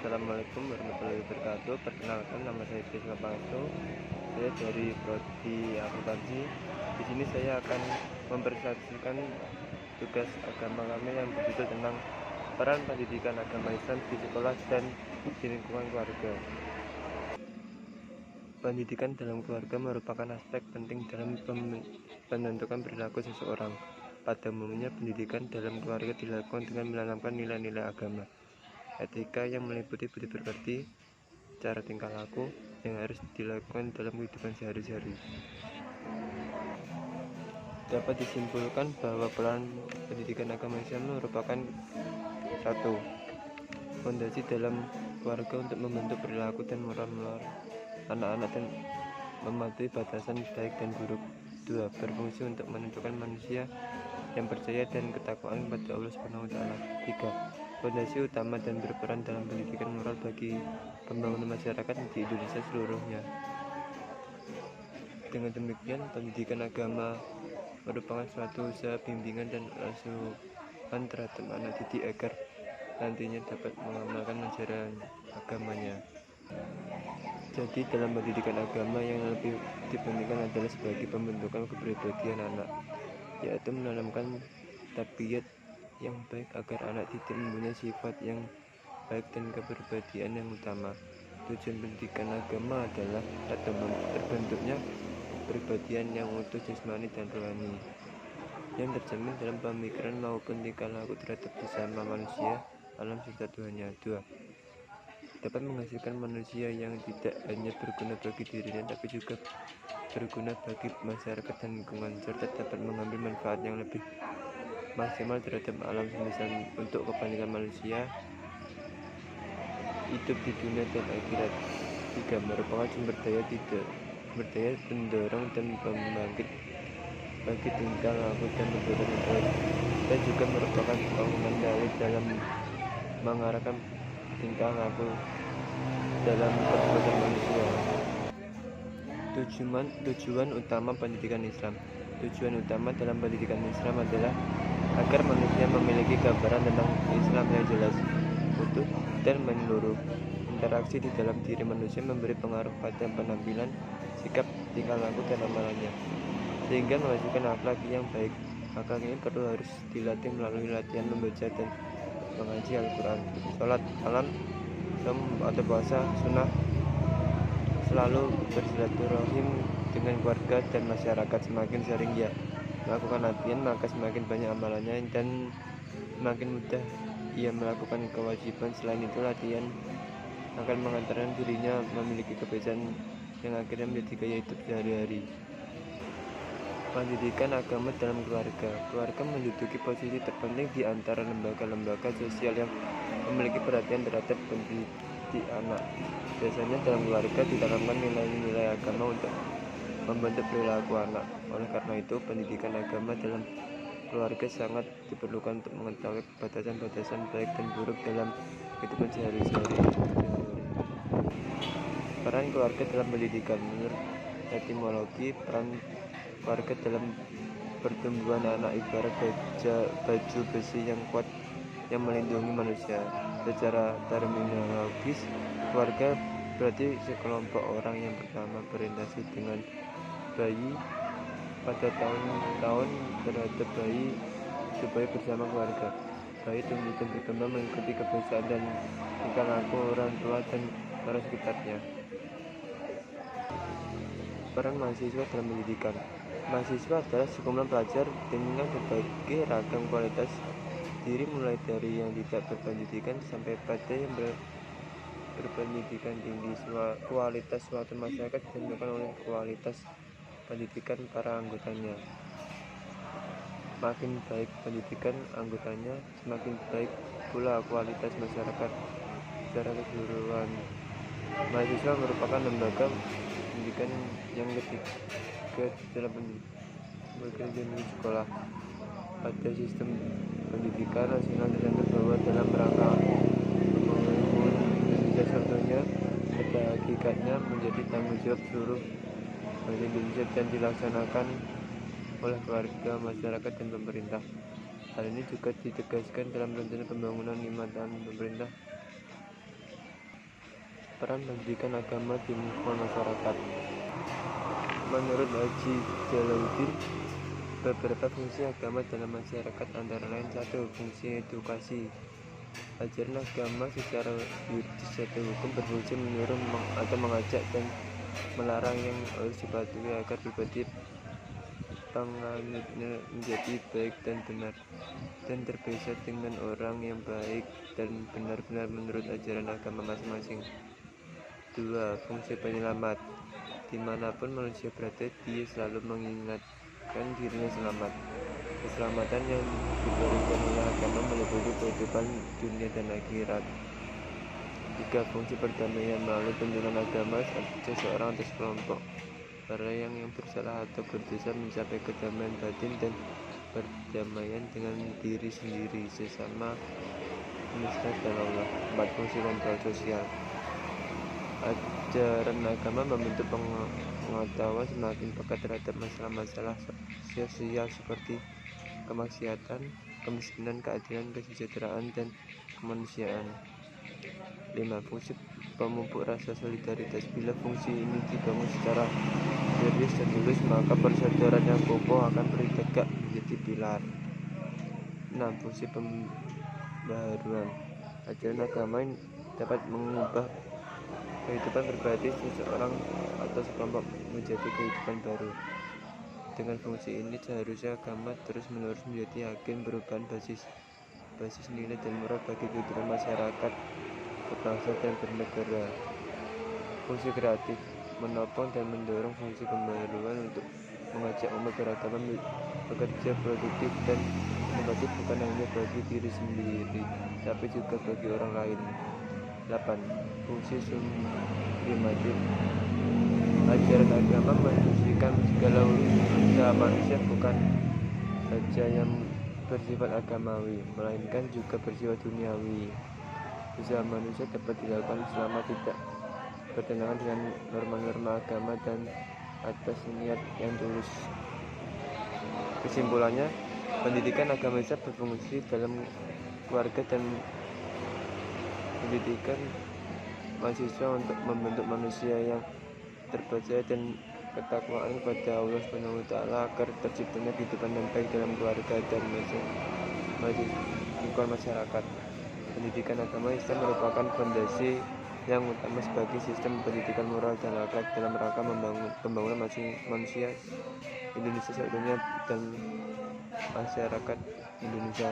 Assalamualaikum warahmatullahi wabarakatuh. Perkenalkan, nama saya Trisno Pangso. Saya dari Prodi Akuntansi. Di sini saya akan mempresentasikan tugas agama kami yang berjudul tentang peran pendidikan agama Islam di sekolah dan di lingkungan keluarga. Pendidikan dalam keluarga merupakan aspek penting dalam pembentukan perilaku seseorang. Pada umumnya, pendidikan dalam keluarga dilakukan dengan menanamkan nilai-nilai agama, etika yang meliputi budi pekerti, cara tingkah laku yang harus dilakukan dalam kehidupan sehari-hari. Dapat disimpulkan bahwa peran pendidikan agama Islam merupakan satu, fondasi dalam keluarga untuk membentuk perilaku dan moral anak-anak dan mematuhi batasan baik dan buruk. 2. Berfungsi untuk menentukan manusia yang percaya dan ketakwaan kepada Allah Subhanahu wa taala. 3. Fondasi utama dan berperan dalam pendidikan moral bagi pembangunan masyarakat di Indonesia seluruhnya. Dengan demikian, pendidikan agama merupakan suatu usaha bimbingan dan asuhan terhadap anak didik agar nantinya dapat mengamalkan ajaran agamanya. Jadi dalam pendidikan agama yang lebih dipentingkan adalah sebagai pembentukan kepribadian anak, yaitu menanamkan tabiat yang baik agar anak didik mempunyai sifat yang baik dan kepribadian yang utama. Tujuan pendidikan agama adalah terbentuknya kepribadian yang utuh jasmani dan rohani, yang tercermin dalam pemikiran maupun tingkah laku terhadap sesama manusia, alam serta Tuhannya. 2. Dapat menghasilkan manusia yang tidak hanya berguna bagi dirinya tapi juga berguna bagi masyarakat dan lingkungan, serta dapat mengambil manfaat yang lebih maksimal terhadap alam semesta untuk kebaikan manusia hidup di dunia dan akhirat. 3. Merupakan sumber daya pendorong dan pembangkit bagi tingkah laku dan perbuatan yang baik, dan juga merupakan pengendali dalam mengarahkan tingkah laku dalam perbuatan manusia. Tujuan utama pendidikan Islam. Tujuan utama dalam pendidikan Islam adalah agar manusia memiliki gambaran tentang Islam yang jelas, utuh, dan menyeluruh. Interaksi di dalam diri manusia memberi pengaruh pada penampilan, sikap, tingkah laku, dan amalannya, sehingga menghasilkan akhlak yang baik. Akhlak ini harus dilatih melalui latihan membaca dan mengaji Al-Quran, sholat malam, atau puasa sunnah, selalu bersilaturahim dengan keluarga dan masyarakat. Semakin sering ia melakukan latihan, maka semakin banyak amalannya dan semakin mudah ia melakukan kewajiban. Selain itu, latihan akan mengantarkan dirinya memiliki kebiasaan yang akhirnya menjadi gaya hidup sehari-hari. Pendidikan agama dalam keluarga. Keluarga menduduki posisi terpenting di antara lembaga-lembaga sosial yang memiliki perhatian terhadap pendidik anak. Biasanya dalam keluarga ditanamkan nilai-nilai agama untuk membentuk perilaku anak. Oleh karena itu, pendidikan agama dalam keluarga sangat diperlukan untuk mengetahui batasan-batasan baik dan buruk dalam kehidupan sehari-hari. Peran keluarga dalam pendidikan. Menurut etimologi, peran keluarga dalam pertumbuhan anak ibarat baju besi yang kuat yang melindungi manusia. Secara terminologis, keluarga berarti sekelompok orang yang pertama berinteraksi dengan bayi pada tahun-tahun terhadap bayi supaya bersama keluarga. Bayi tumbuh dan berkembang mengikuti kebiasaan dan tingkah laku orang tua dan para sekitarnya. Peran mahasiswa dalam pendidikan. Mahasiswa adalah sekumpulan pelajar dengan berbagai ragam kualitas diri, mulai dari yang tidak berpendidikan sampai pada yang berpendidikan tinggi. Kualitas suatu masyarakat ditentukan oleh kualitas pendidikan para anggotanya. Makin baik pendidikan anggotanya, semakin baik pula kualitas masyarakat secara keseluruhan. Mahasiswa merupakan lembaga pendidikan yang ketiga dalam pendidikan di sekolah. Pada sistem pendidikan nasional tercantum bahwa dalam rangka pembangunan Indonesia contohnya, pada hakikatnya menjadi tanggung jawab seluruh bangsa Indonesia dan dilaksanakan oleh keluarga, masyarakat, dan pemerintah. Hal ini juga ditegaskan dalam rencana pembangunan 5 tahun pemerintah peran pendidikan agama di lingkungan masyarakat. Menurut Haji Jalaluddin, beberapa fungsi agama dalam masyarakat antara lain: 1. Fungsi edukasi. Ajaran agama secara yuridis atau hukum berfungsi menyuruh atau mengajak dan melarang yang harus dipatuhi agar pribadi penganutnya menjadi baik dan benar, dan terbiasa dengan orang yang baik dan benar-benar menurut ajaran agama masing-masing. 2. Fungsi penyelamat. Dimanapun manusia berada, dia selalu mengingatkan dirinya selamat. Keselamatan yang diberikan oleh agama meliputi kehidupan dunia dan akhirat. 3. Fungsi perdamaian. Melalui tuntunan agama, seseorang atau sekelompok orang yang bersalah atau berdosa mencapai kedamaian batin dan perdamaian dengan diri sendiri, sesama manusia dan Allah. 4. Fungsi kontrol sosial. Ajaran agama membentuk pengetahuan semakin pekat terhadap masalah-masalah sosial seperti kemaksiatan, kemiskinan, keadilan, kesejahteraan, dan kemanusiaan. 5. Fungsi pemupuk rasa solidaritas. Bila fungsi ini dibangun secara serius dan tulus, maka persaudaraan yang kokoh akan bertegak menjadi pilar. 6. Fungsi pembaharuan. Ajaran agama dapat mengubah kehidupan pribadi seseorang atau sekelompok menjadi kehidupan baru. Dengan fungsi ini, seharusnya agama terus-menerus menjadi agen perubahan basis nilai dan moral bagi kehidupan masyarakat, berbangsa, dan bernegara. Fungsi kreatif. Menopang dan mendorong fungsi pembaharuan untuk mengajak umat beragama bekerja produktif dan inovatif, bukan hanya bagi diri sendiri, tapi juga bagi orang lain. 8. Fungsi sublimatif. Ajaran agama menunjukkan segala usaha manusia bukan saja yang bersifat agamawi, melainkan juga bersifat duniawi. Usaha manusia dapat dilakukan selama tidak bertentangan dengan norma-norma agama dan atas niat yang tulus. Kesimpulannya, pendidikan agama Islam berfungsi dalam keluarga dan pendidikan mahasiswa untuk membentuk manusia yang terpercaya dan ketakwaan kepada Allah SWT agar terciptanya kehidupan yang baik dalam keluarga dan lingkungan masyarakat. Pendidikan agama Islam merupakan fondasi yang utama sebagai sistem pendidikan moral dan akhlak dalam rangka pembangunan manusia Indonesia seutuhnya dan masyarakat Indonesia.